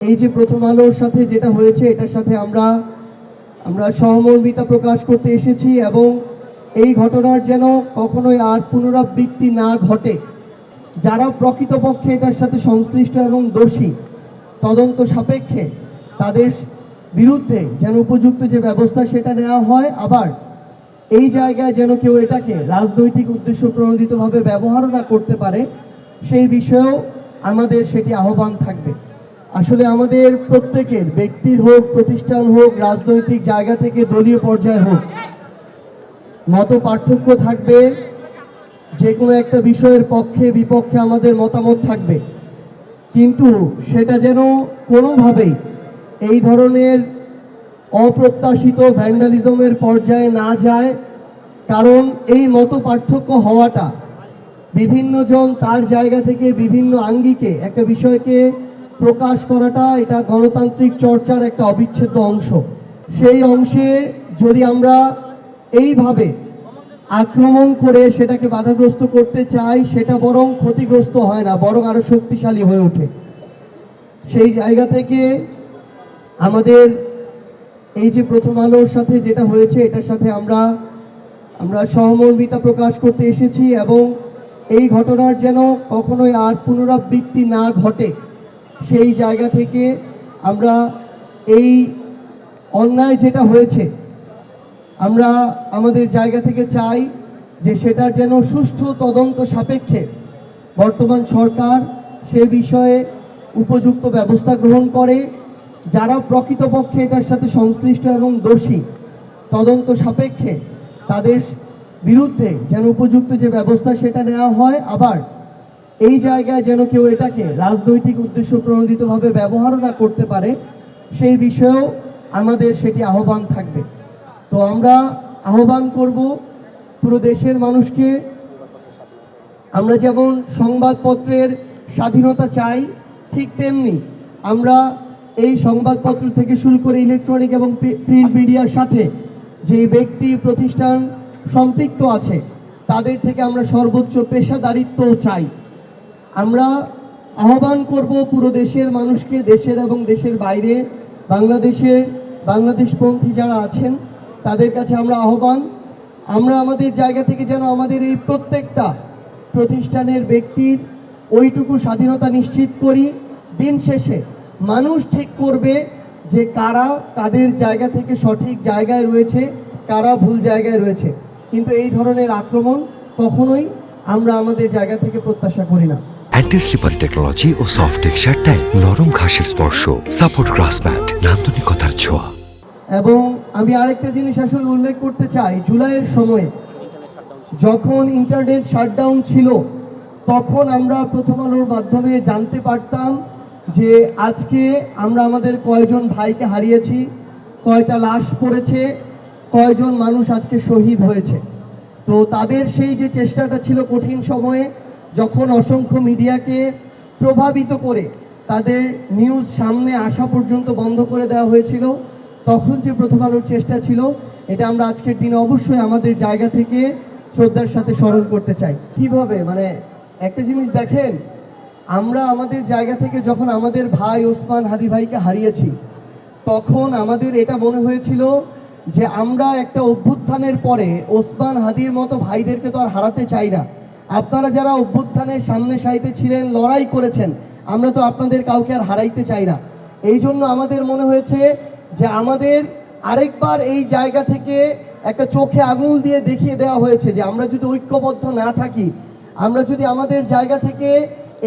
এই যে প্রথম আলোর সাথে যেটা হয়েছে এটার সাথে আমরা সহমর্মিতা প্রকাশ করতে এসেছি এবং এই ঘটনার যেন কখনোই আর পুনরাবৃত্তি না ঘটে। যারা প্রকৃতপক্ষে এটার সাথে সংশ্লিষ্ট এবং দোষী তদন্ত সাপেক্ষে তাদের বিরুদ্ধে যেন উপযুক্ত যে ব্যবস্থা সেটা নেওয়া হয়। আবার এই জায়গায় যেন কেউ এটাকে রাজনৈতিক উদ্দেশ্য প্রণোদিতভাবে ব্যবহার না করতে পারে সেই বিষয়েও আমাদের সেটি আহ্বান থাকবে। আসলে আমাদের প্রত্যেকের ব্যক্তির হোক, প্রতিষ্ঠান হোক, রাজনৈতিক জায়গা থেকে দলীয় পর্যায়ে হোক, মত পার্থক্য থাকবে, যে কোনো একটা বিষয়ের পক্ষে বিপক্ষে আমাদের মতামত থাকবে, কিন্তু সেটা যেন কোনোভাবেই এই ধরনের অপ্রত্যাশিত ভ্যান্ডালিজমের পর্যায়ে না যায়। কারণ এই মত পার্থক্য হওয়াটা, বিভিন্ন জন তার জায়গা থেকে বিভিন্ন আঙ্গিকে একটা বিষয়কে প্রকাশ করাটা, এটা গণতান্ত্রিক চর্চার একটা অবিচ্ছেদ্য অংশ। সেই অংশে যদি আমরা এইভাবে আক্রমণ করে সেটাকে বাধাগ্রস্ত করতে চাই, সেটা বরং ক্ষতিগ্রস্ত হয় না, বরং আরো শক্তিশালী হয়ে ওঠে। সেই জায়গা থেকে আমাদের এই যে প্রথম আলোর সাথে যেটা হয়েছে এটার সাথে আমরা সহমর্মিতা প্রকাশ করতে এসেছি এবং এই ঘটনার যেন কখনোই আর পুনরাবৃত্তি না ঘটে সেই জায়গা থেকে আমরা এই অন্যায় যেটা হয়েছে আমরা আমাদের জায়গা থেকে চাই যে সেটার যেন সুষ্ঠু তদন্ত সাপেক্ষে বর্তমান সরকার সে বিষয়ে উপযুক্ত ব্যবস্থা গ্রহণ করে। যারা প্রকৃতপক্ষে এটার সাথে সংশ্লিষ্ট এবং দোষী তদন্ত সাপেক্ষে তাদের বিরুদ্ধে যেন উপযুক্ত যে ব্যবস্থা সেটা নেওয়া হয়। আবার এই জায়গায় যেন কেউ এটাকে রাজনৈতিক উদ্দেশ্য প্রণোদিতভাবে ব্যবহার না করতে পারে সেই বিষয়েও আমাদের সেটি আহ্বান থাকবে। তো আমরা আহ্বান করব পুরো দেশের মানুষকে, আমরা যেমন সংবাদপত্রের স্বাধীনতা চাই, ঠিক তেমনি আমরা এই সংবাদপত্র থেকে শুরু করে ইলেকট্রনিক এবং প্রিন্ট মিডিয়ার সাথে যে ব্যক্তি প্রতিষ্ঠান সম্পৃক্ত আছে তাদের থেকে আমরা সর্বোচ্চ পেশাদারিত্ব চাই। আমরা আহ্বান করব পুরো দেশের মানুষকে, দেশের এবং দেশের বাইরে বাংলাদেশপন্থী যারা আছেন তাদের কাছে আমরা আহ্বান, আমরা আমাদের জায়গা থেকে যেন আমাদের এই প্রত্যেকটা প্রতিষ্ঠানের ব্যক্তির ওইটুকু স্বাধীনতা নিশ্চিত করি। দিন শেষে মানুষ ঠিক করবে যে কারা কাদের জায়গা থেকে সঠিক জায়গায় রয়েছে, কারা ভুল জায়গায় রয়েছে। কিন্তু এই ধরনের আক্রমণ কখনোই আমরা আমাদের জায়গা থেকে প্রত্যাশা করি না। অ্যান্টি স্লিপার টেকনোলজি ও সফট টেক্সচারটাই নরম ঘাসের স্পর্শ, সাপোর্ট গ্রাস ম্যাট, নান্দনিকতার ছোঁয়া। এবং আমি আরেকটা জিনিস আসলে উল্লেখ করতে চাই, জুলাইয়ের সময়ে যখন ইন্টারনেট শাটডাউন ছিল তখন আমরা প্রথম আলোর মাধ্যমে জানতে পারতাম যে আজকে আমরা আমাদের কয়জন ভাইকে হারিয়েছি, কয়টা লাশ পড়েছে, কয়জন মানুষ আজকে শহীদ হয়েছে। তো তাদের সেই যে চেষ্টাটা ছিল কঠিন সময়ে, যখন অসংখ্য মিডিয়াকে প্রভাবিত করে তাদের নিউজ সামনে আসা পর্যন্ত বন্ধ করে দেওয়া হয়েছিল, তখন যে প্রথম আলোর চেষ্টা ছিল এটা আমরা আজকের দিনে অবশ্যই আমাদের জায়গা থেকে শ্রদ্ধার সাথে স্মরণ করতে চাই। কিভাবে একটা জিনিস দেখেন, আমরা আমাদের জায়গা থেকে যখন আমাদের ভাই ওসমান হাদি ভাইকে হারিয়েছি তখন আমাদের এটা মনে হয়েছিল যে আমরা একটা অভ্যুত্থানের পরে ওসমান হাদির মতো ভাইদেরকে তো আর হারাতে চাই না। আপনারা যারা অভ্যুত্থানের সামনে সারিতে ছিলেন, লড়াই করেছেন, আমরা তো আপনাদের কাউকে আর হারাইতে চাই না। এই জন্য আমাদের মনে হয়েছে যে আমাদের আরেকবার এই জায়গা থেকে একটা চোখে আঙুল দিয়ে দেখিয়ে দেওয়া হয়েছে যে আমরা যদি ঐক্যবদ্ধ না থাকি, আমরা যদি আমাদের জায়গা থেকে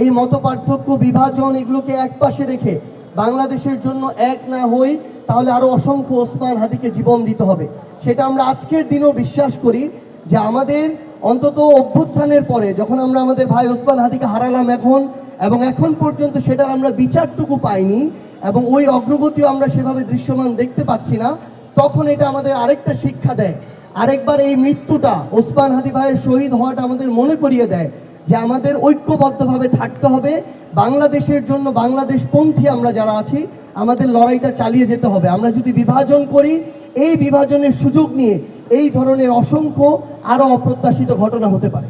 এই মত পার্থক্য, বিভাজন এগুলোকে একপাশে রেখে বাংলাদেশের জন্য এক না হই, তাহলে আরও অসংখ্য ওসমান হাদিকে জীবন দিতে হবে। সেটা আমরা আজকের দিনেও বিশ্বাস করি যে আমাদের অন্তত অভ্যুত্থানের পরে যখন আমরা আমাদের ভাই ওসমান হাদিকে হারালাম এখন পর্যন্ত সেটার আমরা বিচারটুকু পাইনি এবং ওই অগ্রগতিও আমরা সেভাবে দৃশ্যমান দেখতে পাচ্ছি না, তখন এটা আমাদের আরেকটা শিক্ষা দেয়, আরেকবার এই মৃত্যুটা, ওসমান হাদি ভাইয়ের শহীদ হওয়াটা আমাদের মনে করিয়ে দেয় যে আমাদের ঐক্যবদ্ধভাবে থাকতে হবে। বাংলাদেশের জন্য বাংলাদেশপন্থী আমরা যারা আছি আমাদের লড়াইটা চালিয়ে যেতে হবে। আমরা যদি বিভাজন করি, এই বিভাজনের সুযোগ নিয়ে এই ধরনের অসংখ্য আরও অপ্রত্যাশিত ঘটনা হতে পারে।